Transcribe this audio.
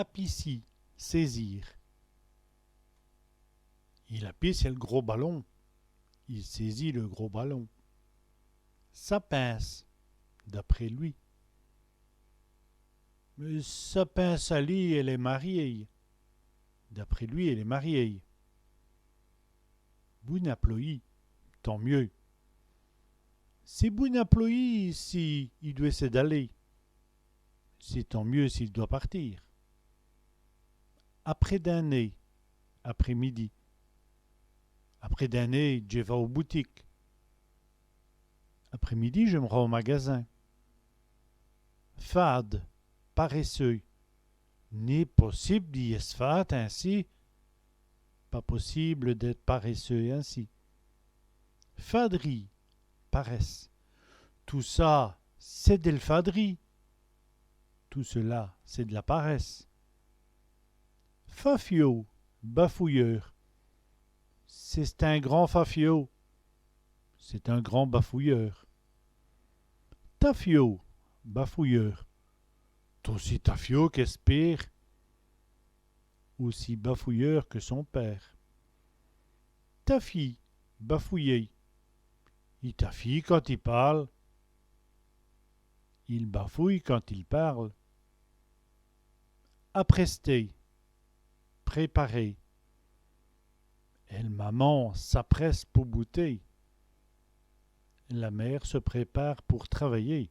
Apici, saisir. Il appuie sur le gros ballon. Il saisit le gros ballon. Ça pince, d'après lui. Mais ça pince à lui, elle est mariée. D'après lui, elle est mariée. Bounaploï, tant mieux. C'est Bounaploï si il doit essayer d'aller. C'est tant mieux s'il doit partir. Après dîner, après-midi. Après dîner, je vais aux boutiques. Après-midi, je me rends au magasin. Fade, paresseux. N'est possible d'y être fade ainsi. Pas possible d'être paresseux ainsi. Faderie, paresse. Tout ça, c'est de la faderie. Tout cela, c'est de la paresse. Fafio, bafouilleur. C'est un grand fafio. C'est un grand bafouilleur. Tafio, bafouilleur. Aussi tafio qu'espère. Aussi bafouilleur que son père. Tafi, bafouillé. Il tafie quand il parle. Il bafouille quand il parle. Apprester, préparer. Et maman s'appresse pour bouter. La mère se prépare pour travailler.